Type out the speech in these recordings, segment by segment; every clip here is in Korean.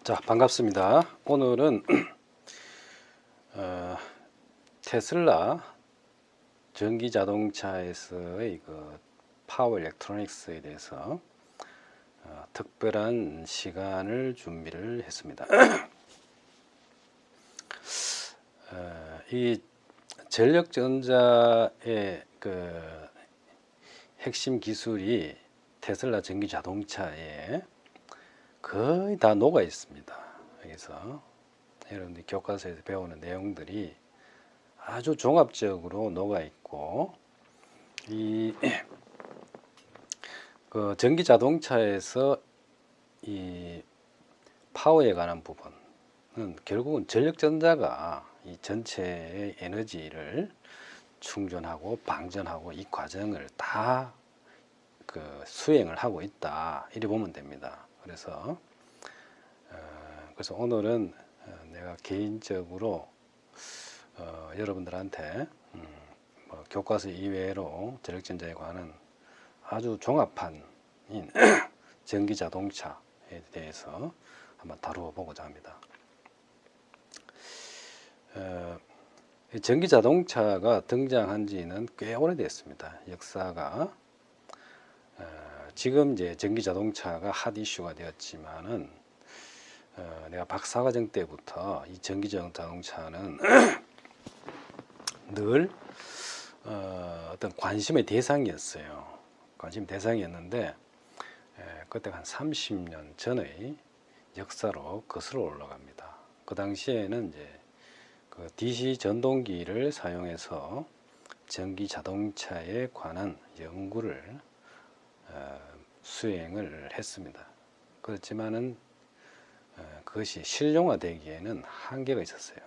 자, 반갑습니다. 오늘은 테슬라 전기 자동차에서의 파워 일렉트로닉스에 대해서 특별한 시간을 준비를 했습니다. 이 전력전자의 핵심 기술이 테슬라 전기 자동차에 거의 다 녹아 있습니다. 여기서 여러분들이 교과서에서 배우는 내용들이 아주 종합적으로 녹아 있고, 이 전기 자동차에서 이 파워에 관한 부분은 결국은 전력전자가 이 전체의 에너지를 충전하고 방전하고 이 과정을 다 수행을 하고 있다, 이렇게 보면 됩니다. 그래서 오늘은 내가 개인적으로 여러분들한테 교과서 이외로 전력전자에 관한 아주 종합한 전기 자동차에 대해서 한번 다루어 보고자 합니다. 전기 자동차가 등장한 지는 꽤 오래됐습니다. 역사가. 지금 이제 전기 자동차가 핫 이슈가 되었지만은 내가 박사과정 때부터 이 전기 자동차는 늘 어떤 관심의 대상이었어요. 관심 대상이었는데 그때가 한 30년 전의 역사로 거슬러 올라갑니다. 그 당시에는 이제 DC 전동기를 사용해서 전기 자동차에 관한 연구를 수행을 했습니다. 그렇지만은 그것이 실용화되기에는 한계가 있었어요.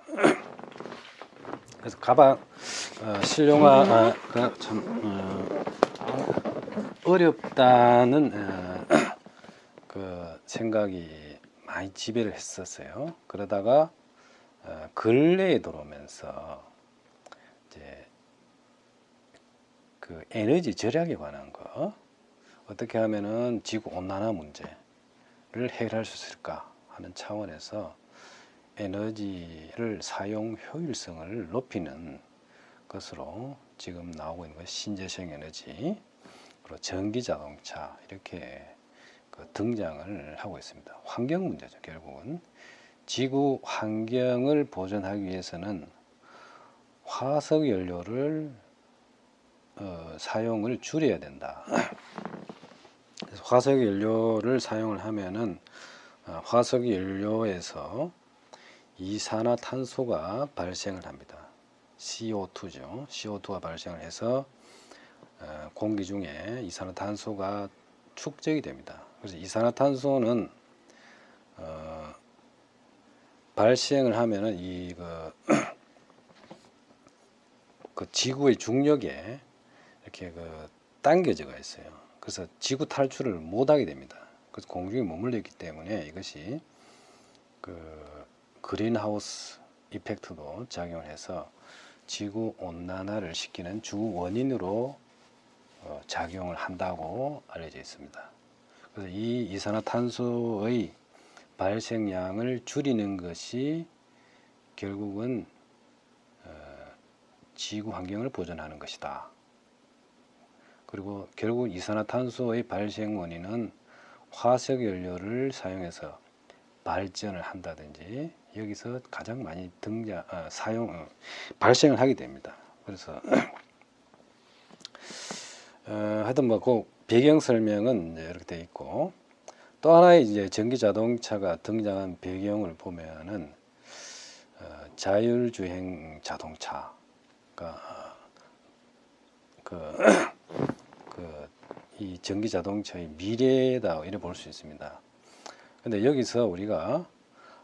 그래서 가방 실용화가 참 어렵다는 그 생각이 많이 지배를 했었어요. 그러다가 근래에 들어오면서 이제 에너지 절약에 관한 거, 어떻게 하면은 지구 온난화 문제를 해결할 수 있을까 하는 차원에서 에너지를 사용 효율성을 높이는 것으로 지금 나오고 있는 신재생 에너지, 그리고 전기 자동차, 이렇게 등장을 하고 있습니다. 환경 문제죠. 결국은 지구 환경을 보존하기 위해서는 화석 연료를 사용을 줄여야 된다. 그래서 화석 연료를 사용을 하면은 화석 연료에서 이산화탄소가 발생을 합니다. CO2죠. CO2가 발생을 해서 공기 중에 이산화탄소가 축적이 됩니다. 그래서 이산화탄소는 발생을 하면은 지구의 중력에 이렇게 당겨져가 있어요. 그래서 지구 탈출을 못하게 됩니다. 그래서 공중에 머물러 있기 때문에 이것이 그린하우스 이펙트도 작용을 해서 지구 온난화를 시키는 주 원인으로 작용을 한다고 알려져 있습니다. 그래서 이 이산화탄소의 발생량을 줄이는 것이 결국은 지구 환경을 보존하는 것이다. 그리고 결국 이산화탄소의 발생 원인은 화석 연료를 사용해서 발전을 한다든지 여기서 가장 많이 발생을 하게 됩니다. 그래서 하여튼 그 배경 설명은 이렇게 되어 있고, 또 하나의 이제 전기 자동차가 등장한 배경을 보면은 자율주행 자동차가 이 전기 자동차의 미래다, 이렇게 볼 수 있습니다. 근데 여기서 우리가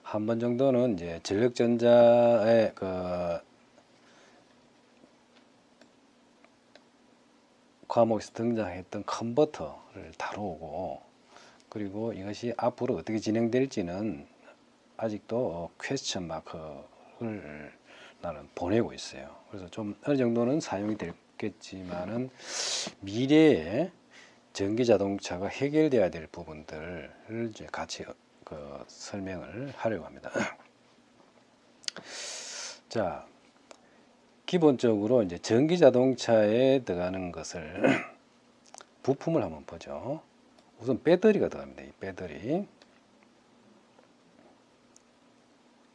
한 번 정도는 이제 전력전자의 과목에서 등장했던 컨버터를 다루고, 그리고 이것이 앞으로 어떻게 진행될지는 아직도 퀘스천 마크를 나는 보내고 있어요. 그래서 좀 어느 정도는 사용이 됐겠지만은 미래에 전기 자동차가 해결돼야 될 부분들을 이제 같이 그 설명을 하려고 합니다. 자, 기본적으로 이제 전기 자동차에 들어가는 것을 부품을 한번 보죠. 우선 배터리가 들어갑니다. 이 배터리.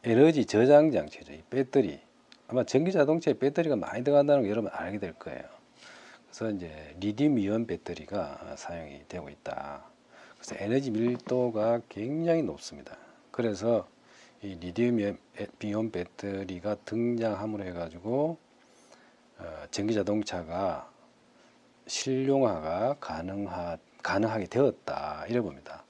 에너지 저장 장치죠. 이 배터리. 아마 전기 자동차에 배터리가 많이 들어간다는 거 여러분 알게 될 거예요. 그래서 이제 리튬 이온 배터리가 사용이 되고 있다. 그래서 에너지 밀도가 굉장히 높습니다. 그래서 이 리튬 이온 배터리가 등장함으로 해가지고 전기 자동차가 실용화가 가능하게 되었다. 이래 봅니다.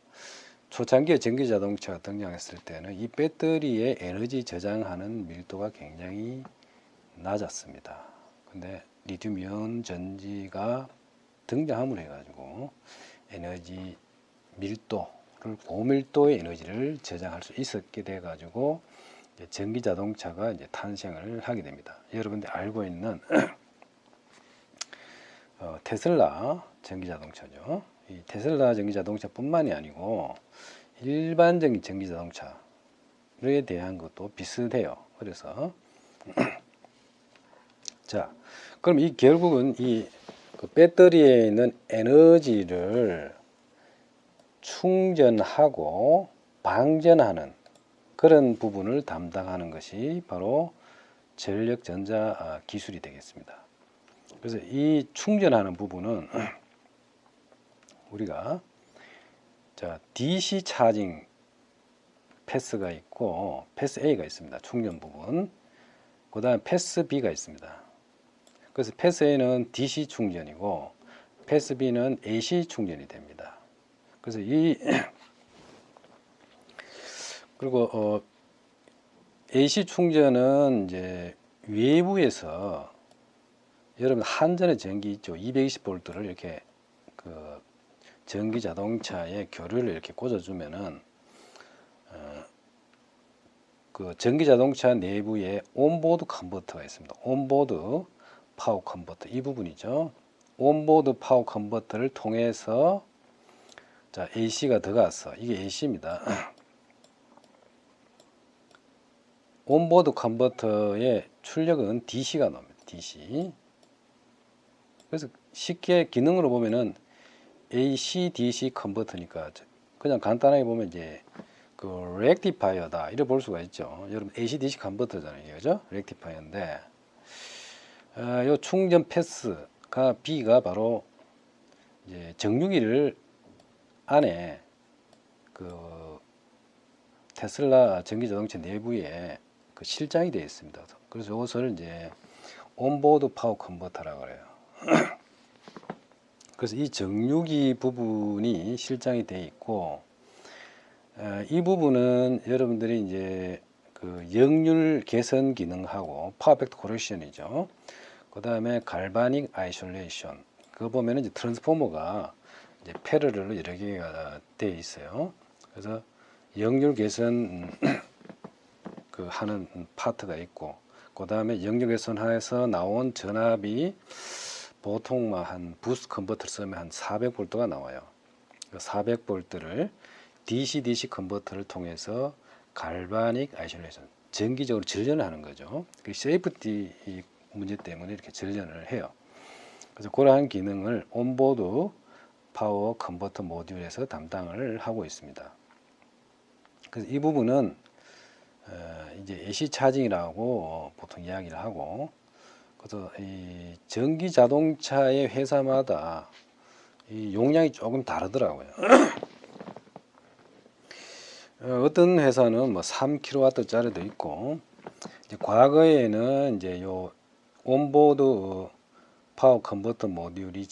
초창기에 전기 자동차가 등장했을 때는 이 배터리의 에너지 저장하는 밀도가 굉장히 낮았습니다. 근데 리튬 이온 전지가 등장함으로 해가지고 에너지 밀도를 고밀도의 에너지를 저장할 수 있었게 돼 가지고 전기 자동차가 이제 탄생을 하게 됩니다. 여러분들 알고 있는 테슬라 전기 자동차죠. 이 테슬라 전기 자동차뿐만이 아니고 일반적인 전기 자동차에 대한 것도 비슷해요. 그래서 자, 그럼 이 결국은 그 배터리에 있는 에너지를 충전하고 방전하는 그런 부분을 담당하는 것이 바로 전력 전자 기술이 되겠습니다. 그래서 이 충전하는 부분은 우리가 자, DC 차징 패스가 있고 패스 A가 있습니다. 충전 부분. 그 다음에 패스 B가 있습니다. 그래서 패스 A는 DC 충전이고 패스 B는 AC 충전이 됩니다. 그래서 그리고 AC 충전은 이제 외부에서 여러분 한전의 전기 있죠. 220V를 이렇게 그 전기 자동차에 교류를 이렇게 꽂아주면은 그 전기 자동차 내부에 온보드 컨버터가 있습니다. 온보드 파워 컨버터 이 부분이죠. 온보드 파워 컨버터를 통해서 자 AC가 들어가서 이게 AC입니다. 온보드 컨버터의 출력은 DC가 나옵니다. DC. 그래서 쉽게 기능으로 보면은 AC, DC 컨버터니까 그냥 간단하게 보면 이제 그 렉티파이어다 이래 볼 수가 있죠. 여러분 AC, DC 컨버터잖아요, 그죠? 렉티파이어인데 요 충전 패스가 B가 바로 이제 정유기를 안에 그 테슬라 전기 자동차 내부에 그 실장이 되어 있습니다. 그래서 이것을 이제 온보드 파워 컨버터라고 그래요. 그래서 이 정유기 부분이 실장이 되어 있고 이 부분은 여러분들이 이제 그 역률 개선 기능하고 파워 팩터 코렉션이죠. 그 다음에 갈바닉 아이솔레이션. 그거 보면은 이제 트랜스포머가 이제 패러렐로 여러 개가 되어 있어요. 그래서 역률 개선 그 하는 파트가 있고, 그 다음에 역률 개선하에서 나온 전압이 보통 한 부스트 컨버터를 쓰면 한 400V가 나와요. 400V를 DC-DC 컨버터를 통해서 갈바닉 아이솔레이션, 정기적으로 전련을 하는 거죠. 그 세이프티 문제 때문에 이렇게 전련을 해요. 그래서 그러한 기능을 온보드 파워 컨버터 모듈에서 담당을 하고 있습니다. 그래서 이 부분은 이제 AC 차징이라고 보통 이야기를 하고, 그래서 이 전기 자동차의 회사마다 이 용량이 조금 다르더라고요. 어떤 회사는 뭐 3kW짜리도 있고, 이제 과거에는 이제 요 온보드 파워 컨버터 모듈이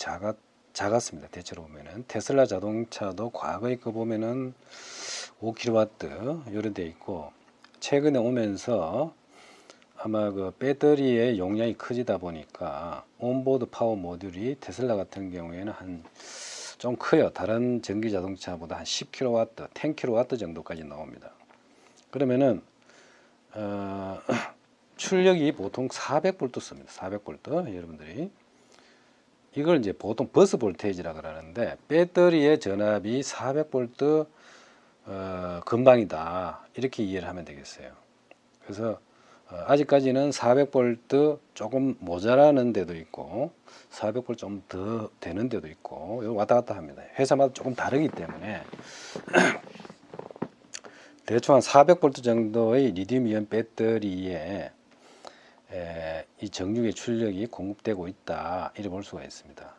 작았습니다. 대체로 보면은 테슬라 자동차도 과거에 거 보면은 5kW 이런 데 있고, 최근에 오면서 아마 그 배터리의 용량이 커지다 보니까 온보드 파워 모듈이 테슬라 같은 경우에는 한 좀 커요. 다른 전기 자동차보다 한 10kW, 10kW 정도까지 나옵니다. 그러면은 출력이 보통 400V 씁니다. 400V 여러분들이 이걸 이제 보통 버스 볼테이지라 그러는데 배터리의 전압이 400V 금방이다 이렇게 이해를 하면 되겠어요. 그래서 아직까지는 400V 조금 모자라는 데도 있고 400V 좀 더 되는 데도 있고 왔다 갔다 합니다. 회사마다 조금 다르기 때문에 대충 한 400V 정도의 리튬이온 배터리에 이 정육의 출력이 공급되고 있다 이렇게 볼 수가 있습니다.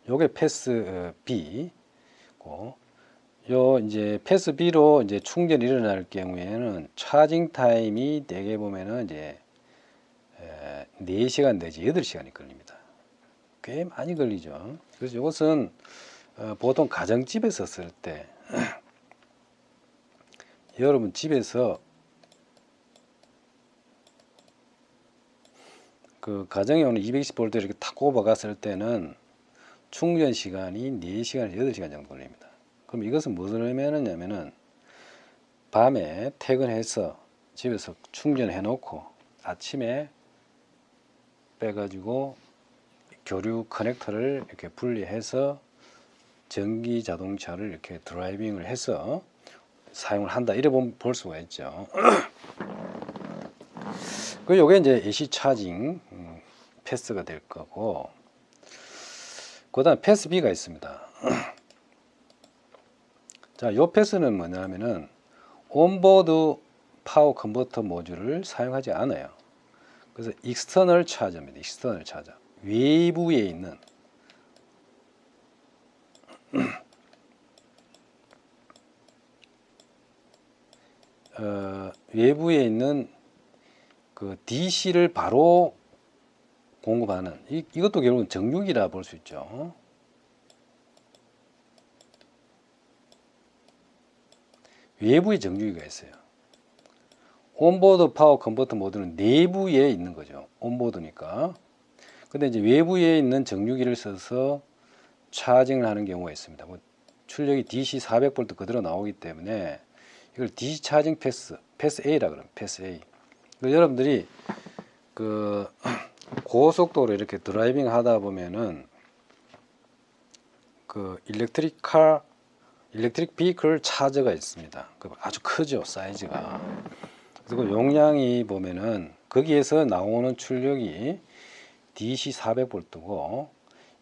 요게 패스 B고 요 이제 패스 B로 이제 충전이 일어날 경우에는 차징 타임이 대개 보면은 이제 4시간 내지 8시간이 걸립니다. 꽤 많이 걸리죠. 그래서 이것은 보통 가정집에서 쓸 때 여러분 집에서 그 가정에 오는 220V 이렇게 탁 꼽아갔을 때는 충전 시간이 4시간, 8시간 정도 걸립니다. 그럼 이것은 무슨 의미를 하냐면은 밤에 퇴근해서 집에서 충전해 놓고 아침에 빼가지고 교류 커넥터를 이렇게 분리해서 전기 자동차를 이렇게 드라이빙을 해서 사용을 한다. 이래 볼 수가 있죠. 그 요게 이제 AC 차징 패스가 될 거고, 그 다음 패스 B가 있습니다. 자, 요 패스는 뭐냐면은 온보드 파워 컨버터 모듈을 사용하지 않아요. 그래서 익스터널 차저입니다. 익스터널 차저. 외부에 있는 외부에 있는 그 DC를 바로 공급하는 이것도 결국은 정육이라 볼 수 있죠. 외부에 정육이가 있어요. 온보드 파워 컨버터 모듈은 내부에 있는 거죠. 온보드니까. 근데 이제 외부에 있는 정유기를 써서 차징을 하는 경우가 있습니다. 뭐 출력이 DC 400V 그대로 나오기 때문에 이걸 DC 차징 패스 A라 그러면 패스 A. 여러분들이 그 고속도로 이렇게 드라이빙 하다 보면은 그 일렉트릭 비클 차저가 있습니다. 그 아주 크죠, 사이즈가. 그리고 용량이 보면은 거기에서 나오는 출력이 DC 400V고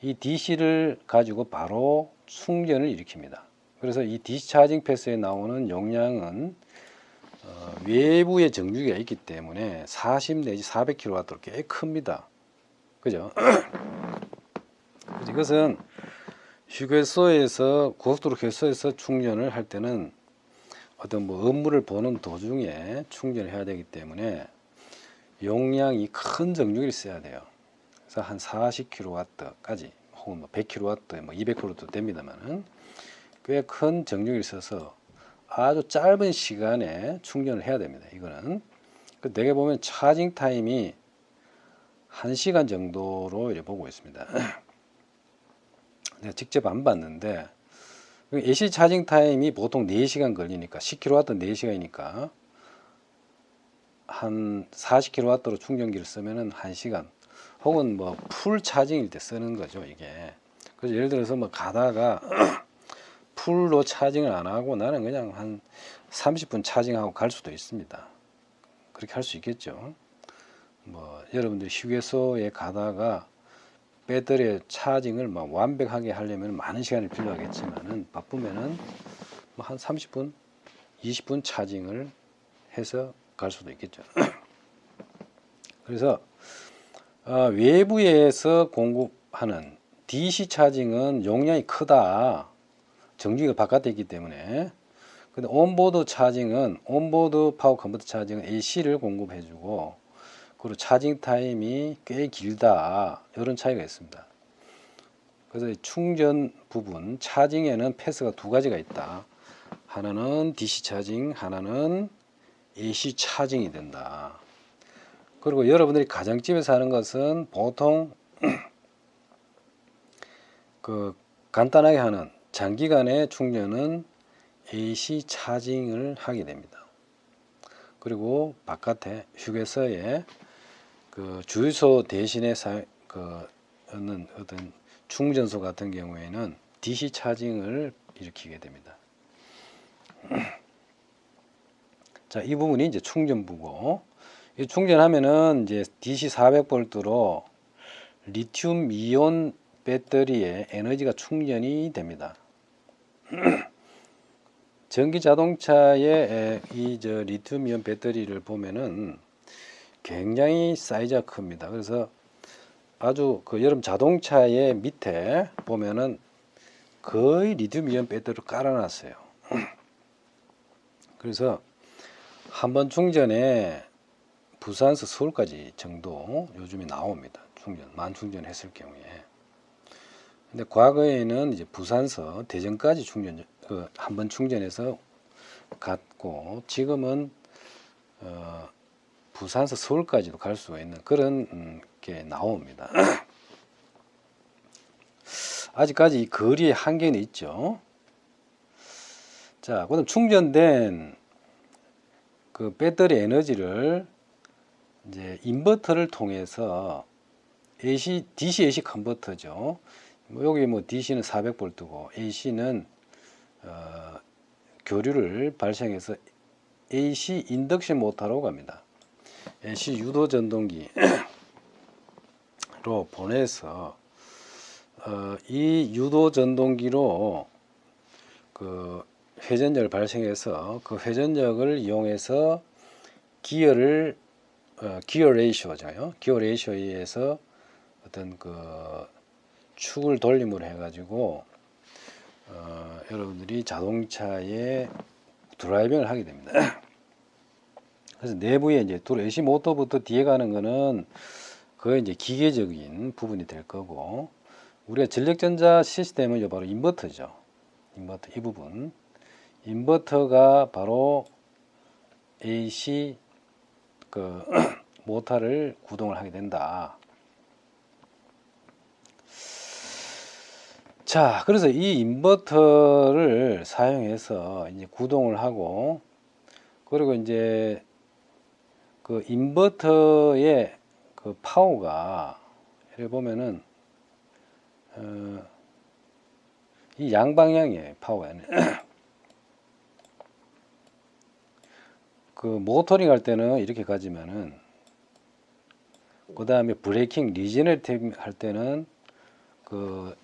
이 DC를 가지고 바로 충전을 일으킵니다. 그래서 이 DC 차징 패스에 나오는 용량은 외부에 정유기가 있기 때문에 40 내지 400kW로 꽤 큽니다. 그죠? 이것은 휴게소에서 고속도로 휴게소에서 충전을 할 때는 어떤 뭐 업무를 보는 도중에 충전을 해야 되기 때문에 용량이 큰 정유기를 써야 돼요. 그래서 한 40kW까지 혹은 뭐 100kW, 뭐 200kW도 됩니다만은 꽤 큰 정유기를 써서 아주 짧은 시간에 충전을 해야 됩니다. 이거는 내게 보면 차징 타임이 1시간 정도로 이렇게 보고 있습니다. 내가 직접 안 봤는데 AC 차징 타임이 보통 4시간 걸리니까 10kW 4시간이니까 한 40kW로 충전기를 쓰면은 1시간 혹은 뭐 풀 차징일 때 쓰는 거죠, 이게. 그래서 예를 들어서 뭐 가다가 풀로 차징을 안 하고 나는 그냥 한 30분 차징하고 갈 수도 있습니다. 그렇게 할 수 있겠죠. 뭐 여러분들 휴게소에 가다가 배터리 차징을 막 완벽하게 하려면 많은 시간이 필요하겠지만은 바쁘면은 뭐 한 30분, 20분 차징을 해서 갈 수도 있겠죠. 그래서 외부에서 공급하는 DC 차징은 용량이 크다. 정유기가 바깥에 있기 때문에. 근데 온보드 차징은 온보드 파워 컨버터 차징은 AC를 공급해주고 그리고 차징 타임이 꽤 길다. 이런 차이가 있습니다. 그래서 충전 부분 차징에는 패스가 두 가지가 있다. 하나는 DC 차징, 하나는 AC 차징이 된다. 그리고 여러분들이 가정집에서 하는 것은 보통 그 간단하게 하는 장기간의 충전은 AC 차징을 하게 됩니다. 그리고 바깥에 휴게소에 그 주유소 대신에 어떤 충전소 같은 경우에는 DC 차징을 일으키게 됩니다. 자, 이 부분이 이제 충전부고, 이 충전하면은 이제 DC 400V로 리튬 이온 배터리에 에너지가 충전이 됩니다. 전기 자동차의 이 리튬 이온 배터리를 보면은 굉장히 사이즈가 큽니다. 그래서 아주 여러분 자동차의 밑에 보면은 거의 리튬 이온 배터리를 깔아놨어요. 그래서 한 번 충전에 부산에서 서울까지 정도 요즘에 나옵니다. 만 충전했을 경우에. 근데 과거에는 이제 부산서 대전까지 한 번 충전해서 갔고, 지금은 부산서 서울까지도 갈 수가 있는 그런 게 나옵니다. 아직까지 이 거리의 한계는 있죠. 자, 그다음 충전된 그 배터리 에너지를 이제 인버터를 통해서 DC AC 컨버터죠. 여기 DC는 400V고 AC는 교류를 발생해서 AC 인덕션 모터로 갑니다. AC 유도 전동기로 보내서 이 유도 전동기로 그 회전력을 발생해서 그 회전력을 이용해서 기어를 기어 레이쇼죠. 기어 레이쇼에 의해서 어떤 축을 돌림으로 해가지고 여러분들이 자동차에 드라이빙을 하게 됩니다. 그래서 내부에 이제 AC 모터부터 뒤에 가는 거는 그게 이제 기계적인 부분이 될 거고, 우리가 전력전자 시스템은 바로 인버터죠. 인버터 이 부분. 인버터가 바로 AC 모터를 구동을 하게 된다. 자, 그래서 이 인버터를 사용해서 이제 구동을 하고, 그리고 이제 그 인버터의 그 파워가 이렇게 보면은 이 양방향이에요. 파워가. 그 모터링 할 때는 이렇게 가지만은, 그 다음에 브레이킹 리제너레이팅 할 때는 그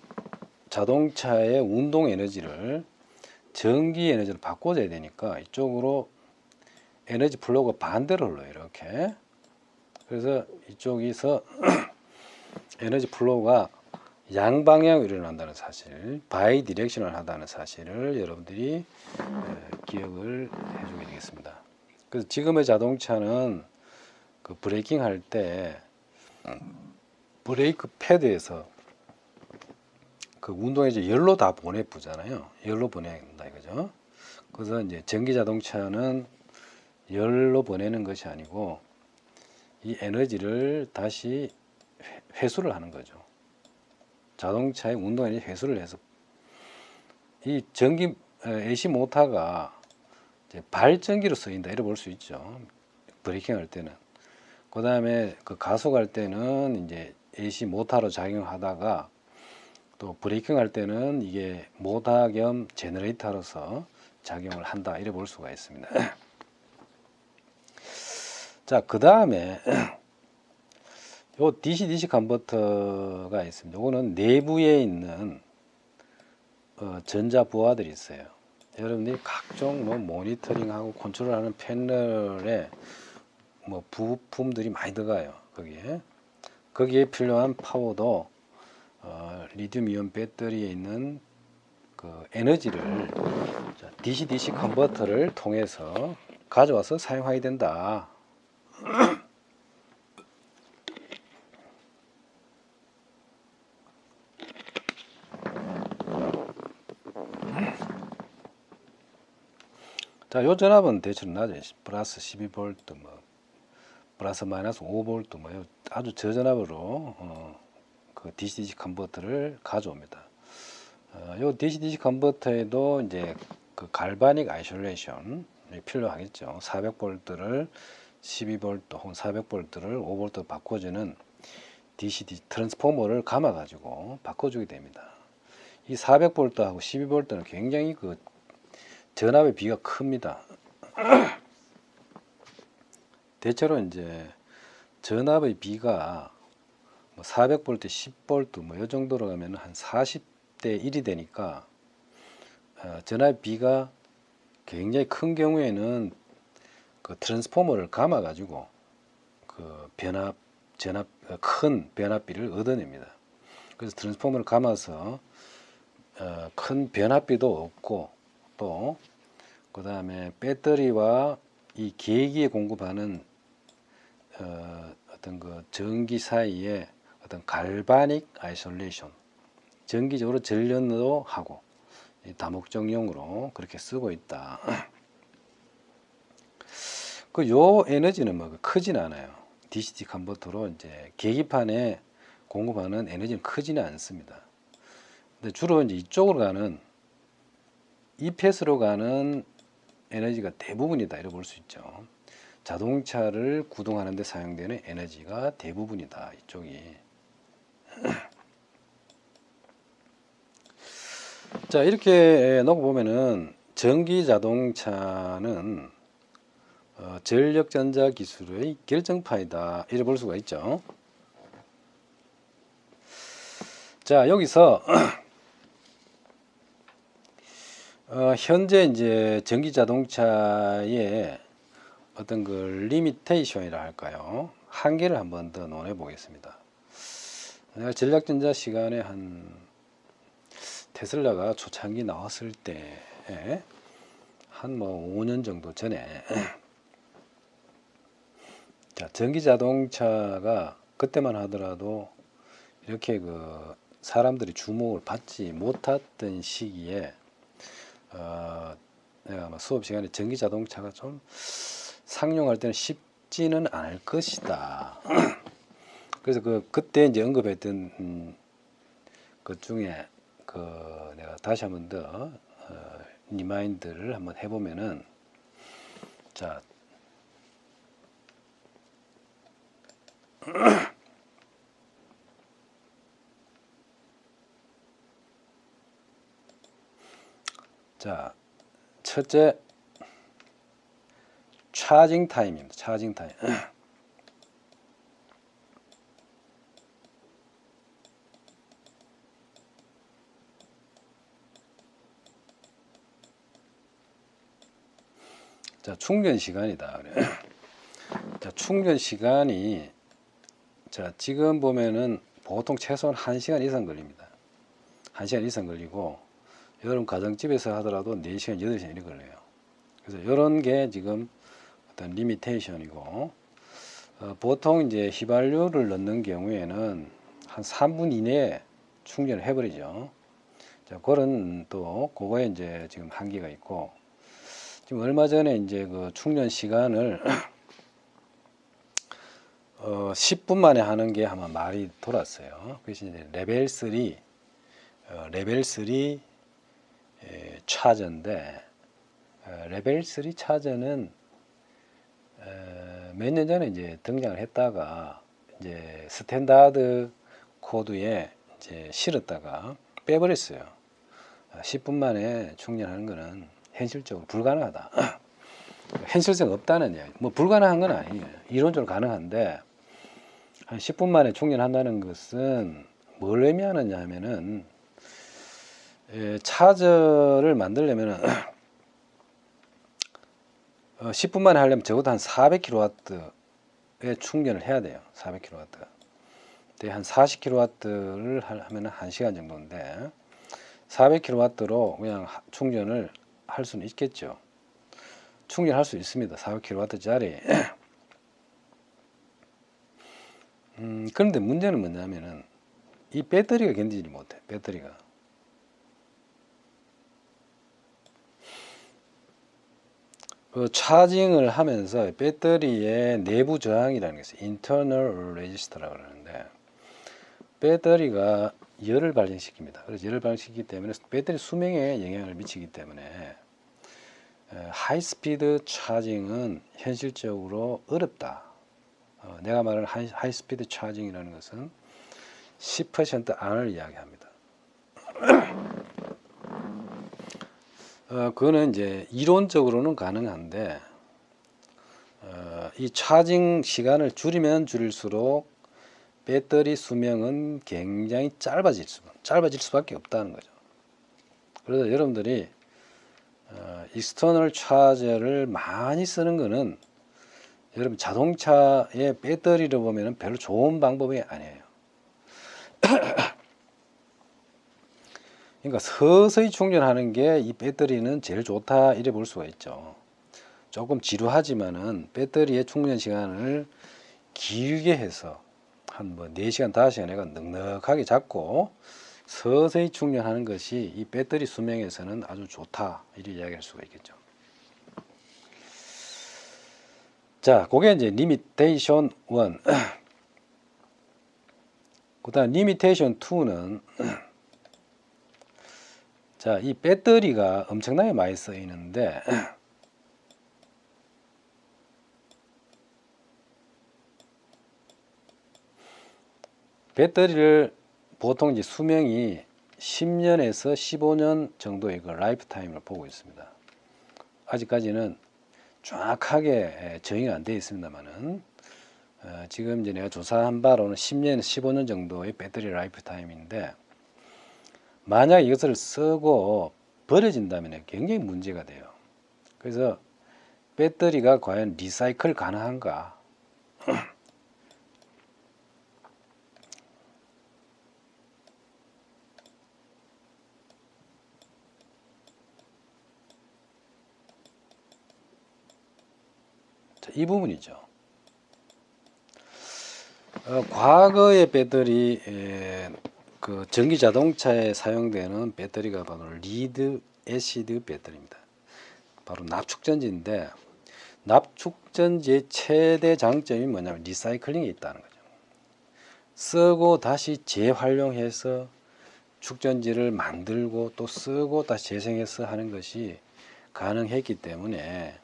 자동차의 운동 에너지를 전기 에너지로 바꿔줘야 되니까 이쪽으로 에너지 플로우가 반대로 흘러요. 이렇게. 그래서 이쪽에서 에너지 플로우가 양방향으로 일어난다는 사실, 바이 디렉셔널 하다는 사실을 여러분들이 기억을 해주게 되겠습니다. 그래서 지금의 자동차는 그 브레이킹 할 때 브레이크 패드에서 그 운동에서 열로 다 보내부잖아요. 열로 보내야 된다 이거죠. 그래서 이제 전기 자동차는 열로 보내는 것이 아니고 이 에너지를 다시 회수를 하는 거죠. 자동차의 운동 에너지 회수를 해서 이 전기 AC 모터가 이제 발전기로 쓰인다 이렇게 볼 수 있죠. 브레이킹 할 때는. 그 다음에 그 가속할 때는 이제 AC 모터로 작용하다가 또 브레이킹 할 때는 이게 모터 겸 제너레이터로서 작용을 한다 이렇게 볼 수가 있습니다. 자, 그 다음에 요 DC-DC 컨버터가 있습니다. 요거는 내부에 있는 전자 부하들이 있어요. 여러분들이 각종 모니터링하고 컨트롤하는 패널에 부품들이 많이 들어가요. 거기에 필요한 파워도 리튬 이온 배터리에 있는 그 에너지를 DC-DC 컨버터를 통해서 가져와서 사용하게 된다. 자, 요 전압은 대체로 낮아요. 플러스 12V, 플러스 마이너스 5V, 아주 저전압으로 그 DC-DC 컨버터를 가져옵니다. 요 DC-DC 컨버터에도 이제 그 갈바닉 아이솔레이션이 필요하겠죠. 400V를 12V 혹은 400V를 5V로 바꿔주는 DC-DC 트랜스포머를 감아 가지고 바꿔주게 됩니다. 이 400V하고 12V는 굉장히 그 전압의 비가 큽니다. 대체로 이제 전압의 비가 400V, 10V 뭐 이 정도로 가면 한 40대 1이 되니까 전압 비가 굉장히 큰 경우에는 그 트랜스포머를 감아 가지고 그 전압 큰 변압비를 얻어냅니다. 그래서 트랜스포머를 감아서 큰 변압비도 없고 또 그 다음에 배터리와 이 계기에 공급하는 어떤 그 전기 사이에 어떤 갈바닉 아이솔레이션, 전기적으로 전련도 하고 다목적용으로 그렇게 쓰고 있다. 그 요 에너지는 뭐 크진 않아요. DCT 컨버터로 이제 계기판에 공급하는 에너지는 크지는 않습니다. 근데 주로 이제 이쪽으로 가는 EPS로 가는 에너지가 대부분이다 이렇게 볼 수 있죠. 자동차를 구동하는 데 사용되는 에너지가 대부분이다 이쪽이. 자, 이렇게 놓고 보면은 전기 자동차는 전력전자 기술의 결정파이다 이렇게 볼 수가 있죠. 자, 여기서 현재 이제 전기 자동차의 어떤 그 리미테이션이라 할까요? 한계를 한번 더 논해 보겠습니다. 내가 전략전자 시간에 한 테슬라가 초창기 나왔을 때 한 뭐 5년 정도 전에 자, 전기 자동차가 그때만 하더라도 이렇게 그 사람들이 주목을 받지 못했던 시기에 내가 아마 수업 시간에 전기 자동차가 좀 상용할 때는 쉽지는 않을 것이다. 그래서 그때 이제 언급했던 것 중에 내가 다시 한번 더 리마인드를 한번 해보면은 자. 자, 첫째 차징 타임입니다. 차징 타임. 자, 충전 시간이다. 그래. 자, 충전 시간이 자, 지금 보면은 보통 최소한 1시간 이상 걸립니다. 1시간 이상 걸리고 여러분 가정집에서 하더라도 4시간, 8시간이 걸려요. 그래서 이런 게 지금 어떤 리미테이션이고 보통 이제 휘발유를 넣는 경우에는 한 3분 이내에 충전을 해버리죠. 자, 그런 또 그거에 이제 지금 한계가 있고 지금 얼마 전에 이제 그 충전 시간을 10분 만에 하는 게 아마 말이 돌았어요. 그래서 이제 레벨 3 차저인데 레벨 3 차저는 몇 년 전에 이제 등장을 했다가 이제 스탠다드 코드에 이제 실었다가 빼버렸어요. 10분 만에 충전하는 것은 현실적으로 불가능하다. 현실성 없다는 이야기. 뭐 불가능한 건 아니에요. 이론적으로 가능한데 한 10분 만에 충전한다는 것은 뭘 의미하느냐 하면은 차저를 만들려면은 10분 만에 하려면 적어도 한 400kW의 충전을 해야 돼요. 400kW가. 한 40kW를 하면 1시간 정도인데 400kW로 그냥 충전을 할 수는 있겠죠. 충전할 수 있습니다. 400kW짜리. 그런데 문제는 뭐냐면은 이 배터리가 견디지 못해. 배터리가. 차징을 하면서 배터리의 내부 저항이라는 게 있어요. internal resistor라고 그러는데 배터리가 열을 발생시킵니다. 그래서 열을 발생시키기 때문에 배터리 수명에 영향을 미치기 때문에 하이스피드 차징은 현실적으로 어렵다. 내가 말하는 하이스피드 차징이라는 것은 10% 안을 이야기합니다. 그거는 이제 이론적으로는 가능한데 이 차징 시간을 줄이면 줄일수록 배터리 수명은 굉장히 짧아질 수밖에 없다는 거죠. 그래서 여러분들이 익스터널 차저를 많이 쓰는 거는 여러분 자동차의 배터리를 보면 별로 좋은 방법이 아니에요. 그러니까 서서히 충전하는 게 이 배터리는 제일 좋다 이래 볼 수가 있죠. 조금 지루하지만은 배터리의 충전 시간을 길게 해서 한 뭐 4시간, 5시간 내가 넉넉하게 잡고 서서히 충전하는 것이 이 배터리 수명에서는 아주 좋다 이렇게 이야기할 수가 있겠죠. 자, 그게 이제 리미테이션 1. 그다음 리미테이션 2는 자, 이 배터리가 엄청나게 많이 쓰이는데 배터리를 보통 이제 수명이 10년에서 15년 정도의 그 라이프 타임을 보고 있습니다. 아직까지는 정확하게 정의가 안 되어 있습니다만은 지금 이제 내가 조사한 바로는 10년에서 15년 정도의 배터리 라이프 타임인데 만약 이것을 쓰고 버려진다면 굉장히 문제가 돼요. 그래서 배터리가 과연 리사이클 가능한가? 자, 이 부분이죠. 과거의 배터리, 그 전기 자동차에 사용되는 배터리가 바로 리드 애시드 배터리입니다. 바로 납축전지인데 납축전지의 최대 장점이 뭐냐면 리사이클링이 있다는 거죠. 쓰고 다시 재활용해서 축전지를 만들고 또 쓰고 다시 재생해서 하는 것이 가능했기 때문에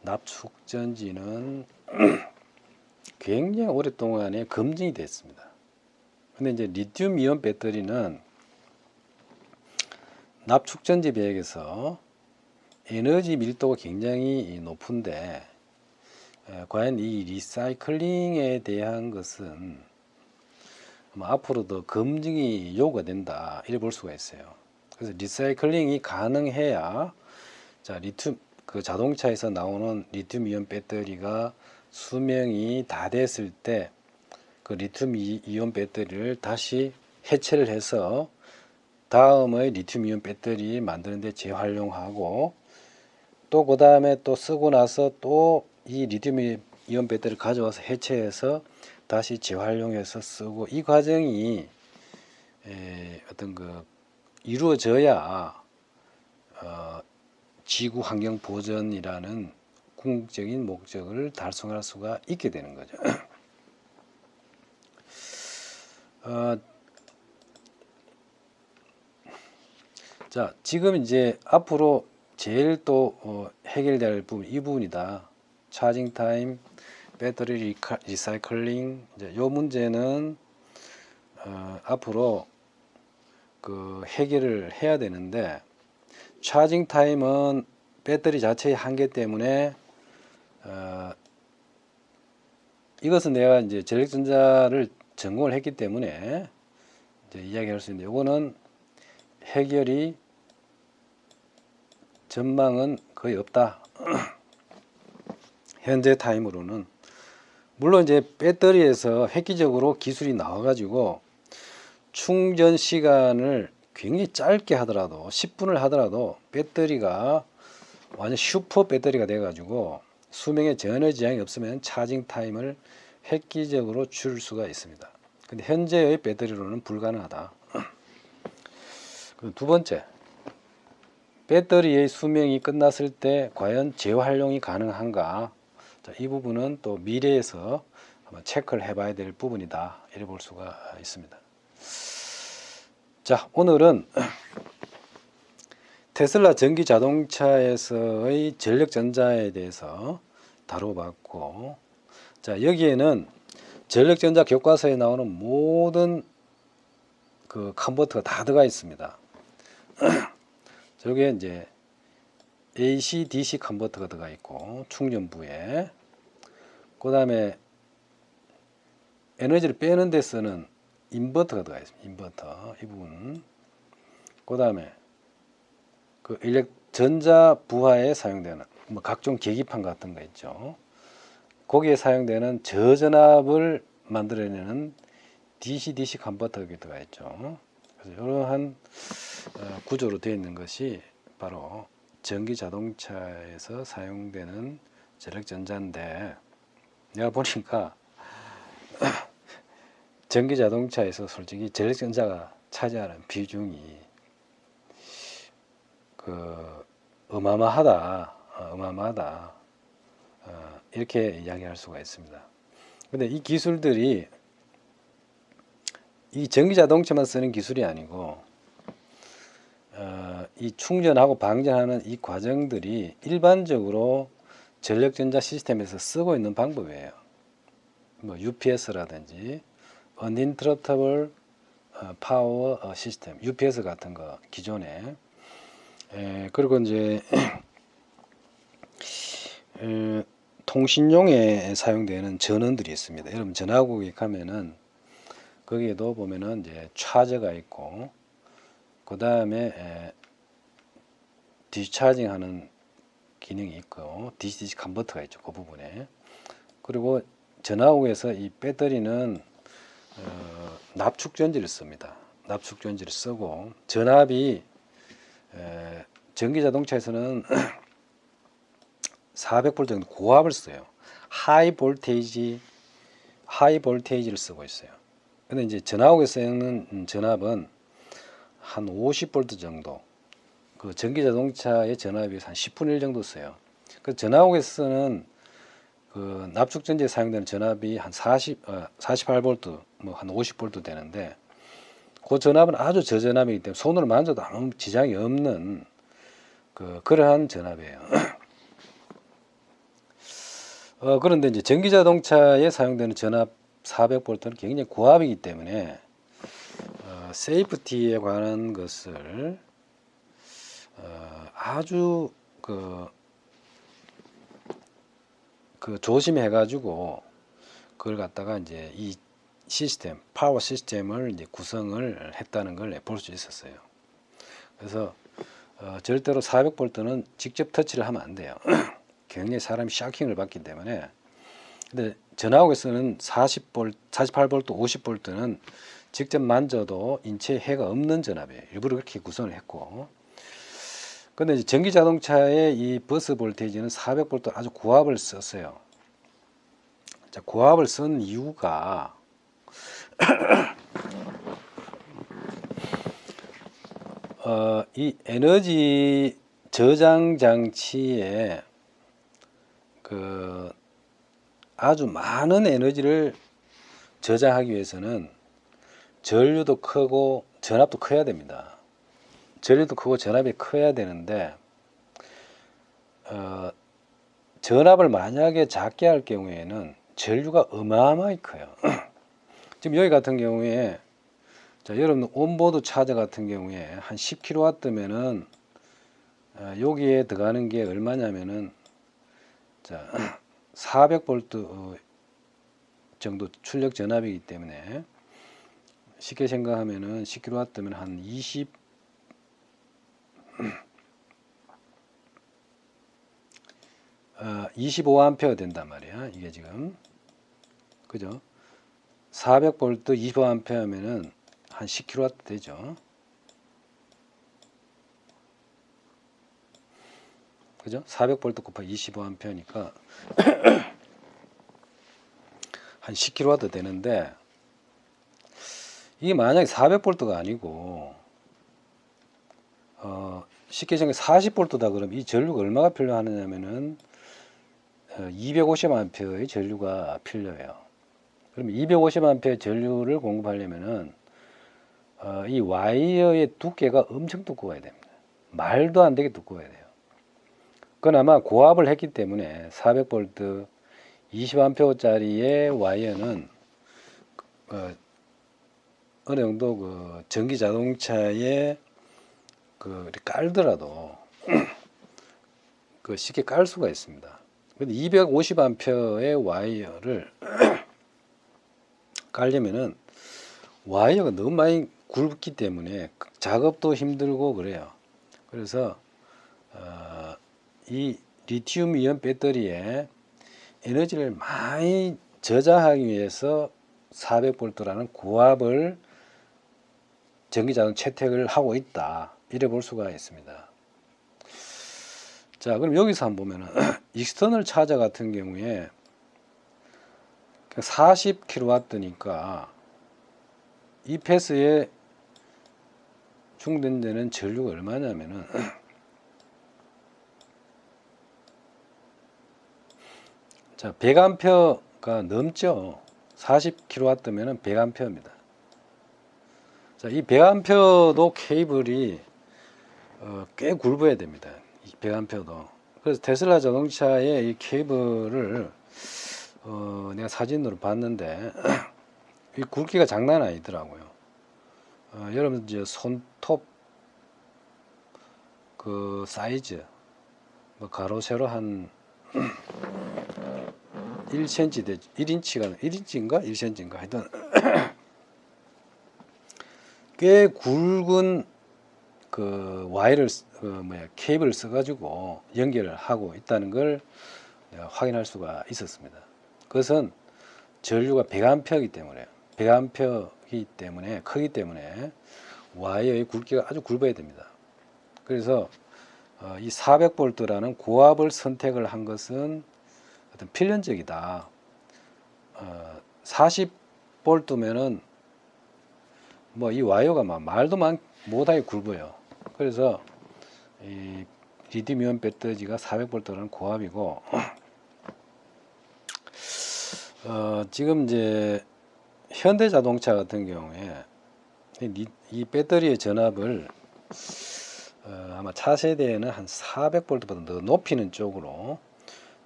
납축전지는 굉장히 오랫동안에 검증이 됐습니다. 근데 이제 리튬 이온 배터리는 납축전지 비해서 에너지 밀도가 굉장히 높은데 과연 이 리사이클링에 대한 것은 앞으로도 검증이 요구된다 이래 볼 수가 있어요. 그래서 리사이클링이 가능해야 자 리튬 그 자동차에서 나오는 리튬 이온 배터리가 수명이 다 됐을 때 그 리튬 이온 배터리를 다시 해체를 해서 다음의 리튬 이온 배터리 만드는 데 재활용하고 또 그 다음에 또 쓰고 나서 또 이 리튬 이온 배터리를 가져와서 해체해서 다시 재활용해서 쓰고 이 과정이 어떤 그 이루어져야 지구 환경 보전이라는 궁극적인 목적을 달성할 수가 있게 되는 거죠. 자, 지금 이제 앞으로 제일 또 해결될 부분 이 부분이다. 차징 타임, 배터리 리사이클링. 이제 요 문제는 앞으로 그 해결을 해야 되는데 차징 타임은 배터리 자체의 한계 때문에 이것은 내가 이제 전력전자를 전공을 했기 때문에 이제 이야기할 수 있는데 이거는 해결이 전망은 거의 없다. 현재 타임으로는 물론 이제 배터리에서 획기적으로 기술이 나와가지고 충전 시간을 굉장히 짧게 하더라도 10분을 하더라도 배터리가 완전 슈퍼 배터리가 돼가지고 수명에 전혀 지장이 없으면 차징 타임을 획기적으로 줄일 수가 있습니다. 근데 현재의 배터리로는 불가능하다. 두 번째, 배터리의 수명이 끝났을 때 과연 재활용이 가능한가? 자, 이 부분은 또 미래에서 한번 체크를 해봐야 될 부분이다. 이래 볼 수가 있습니다. 자, 오늘은 테슬라 전기 자동차에서의 전력 전자에 대해서 다뤄봤고, 자, 여기에는 전력 전자 교과서에 나오는 모든 그 컨버터가 다 들어가 있습니다. 저게 이제 AC, DC 컨버터가 들어가 있고 충전부에, 그 다음에 에너지를 빼는 데 쓰는 인버터가 들어가 있습니다. 인버터 이 부분. 그 다음에 그 전자 부하에 사용되는 뭐 각종 계기판 같은 거 있죠. 거기에 사용되는 저전압을 만들어내는 DC-DC 컨버터가 들어가 있죠. 그래서 이러한 구조로 되어 있는 것이 바로 전기 자동차에서 사용되는 전력전자인데, 내가 보니까 전기 자동차에서 솔직히 전력전자가 차지하는 비중이 그 어마어마하다 이렇게 이야기할 수가 있습니다. 근데 이 기술들이 이 전기 자동차만 쓰는 기술이 아니고 이 충전하고 방전하는 이 과정들이 일반적으로 전력전자 시스템에서 쓰고 있는 방법이에요. 뭐 UPS라든지 Uninterruptible Power System, UPS 같은 거 기존에. 그리고 이제 통신용에 사용되는 전원들이 있습니다. 여러분 전화국에 가면은 거기에도 보면은 이제 차저가 있고, 그 다음에 디스차징하는 기능이 있고 DC 컨버터가 있죠. 그 부분에. 그리고 전화국에서 이 배터리는 납축전지를 씁니다. 납축전지를 쓰고, 전압이 전기 자동차에서는 400V 정도 고압을 써요. 하이 볼테이지를 쓰고 있어요. 근데 이제 전화국에 쓰는 전압은 한 50V 정도, 그 전기 자동차의 전압이 한 10분의 1 정도 써요. 그 전화국에서는 그 납축전지에 사용되는 전압이 한 48V, 뭐 한 50V 되는데, 그 전압은 아주 저전압이기 때문에 손으로 만져도 아무 지장이 없는 그러한 전압이에요. 그런데 이제 전기 자동차에 사용되는 전압 400V는 굉장히 고압이기 때문에 세이프티에 관한 것을 아주 그 조심해 가지고 그걸 갖다가 이제 이 시스템, 파워 시스템을 이제 구성을 했다는 걸 볼 수 있었어요. 그래서 절대로 400V는 직접 터치를 하면 안 돼요. 굉장히 사람이 샤킹을 받기 때문에. 근데 전화국에서는 48V, 50V는 직접 만져도 인체에 해가 없는 전압이에요. 일부러 그렇게 구성을 했고. 근데 이제 전기 자동차의 이 버스 볼테이지는 400V 아주 고압을 썼어요. 자, 고압을 쓴 이유가 이 에너지 저장 장치에 그 아주 많은 에너지를 저장하기 위해서는 전류도 크고 전압도 커야 됩니다. 전류도 크고 전압이 커야 되는데 전압을 만약에 작게 할 경우에는 전류가 어마어마하게 커요. 지금 여기 같은 경우에, 자, 여러분 온보드 차저 같은 경우에 한 10kW면은 여기에 들어가는 게 얼마냐면은, 자, 400V 정도 출력 전압이기 때문에 쉽게 생각하면은 10kW면 한 25A 된단 말이야. 이게 지금, 그죠? 400V 25A면은 한 10kW 되죠. 그죠? 400V 곱하기 25A니까 한 10kW 되는데, 이게 만약에 400V가 아니고 쉽게 생각해 40V다 그러면 이 전류가 얼마가 필요하느냐면은 250A의 전류가 필요해요. 그러면 250A 전류를 공급하려면은 이 와이어의 두께가 엄청 두꺼워야 됩니다. 말도 안 되게 두꺼워야 돼요. 그건 아마 고압을 했기 때문에 400V 20A짜리의 와이어는 어느 정도 그 전기 자동차에 그 깔더라도 그 쉽게 깔 수가 있습니다. 근데 250A의 와이어를 깔려면은 와이어가 너무 많이 굵기 때문에 작업도 힘들고 그래요. 그래서 이 리튬 이온 배터리에 에너지를 많이 저장하기 위해서 400V라는 고압을 전기자동 채택을 하고 있다, 이래 볼 수가 있습니다. 자, 그럼 여기서 한번 보면은 익스터널 차저 같은 경우에 40kW니까 이 패스에 충전되는 전류가 얼마냐면은 자, 100A가 넘죠. 40kW면은 100A입니다. 자, 이 100A도 케이블이 꽤 굵어야 됩니다. 이 100A도. 그래서 테슬라 자동차의 이 케이블을 내가 사진으로 봤는데 이 굵기가 장난 아니더라고요. 여러분 이제 손톱 그 사이즈 뭐 가로 세로 한 1cm 되죠. 1인치인가 1cm인가 하여튼 꽤 굵은 그 와이를 케이블을 써가지고 연결을 하고 있다는 걸 내가 확인할 수가 있었습니다. 그것은 전류가 100A이기 때문에 100A이기 때문에 크기 때문에 와이어의 굵기가 아주 굵어야 됩니다. 그래서 이 400V라는 고압을 선택을 한 것은 어떤 필연적이다. 40V면은 뭐 이 와이어가 막 말도 못하게 굵어요. 그래서 이 리튬이온 배터리가 400V라는 고압이고 지금 이제 현대자동차 같은 경우에 이 배터리의 전압을 아마 차세대에는 한 400V보다 더 높이는 쪽으로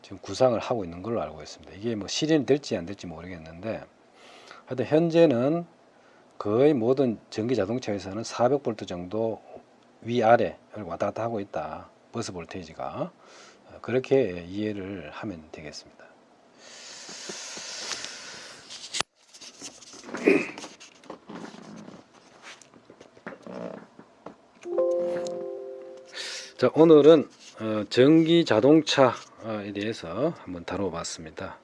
지금 구상을 하고 있는 걸로 알고 있습니다. 이게 뭐 실현이 될지 안 될지 모르겠는데 하여튼 현재는 거의 모든 전기 자동차에서는 400V 정도 위아래를 왔다 갔다 하고 있다. 버스 볼테이지가. 그렇게 이해를 하면 되겠습니다. 자, 오늘은 전기 자동차에 대해서 한번 다뤄봤습니다.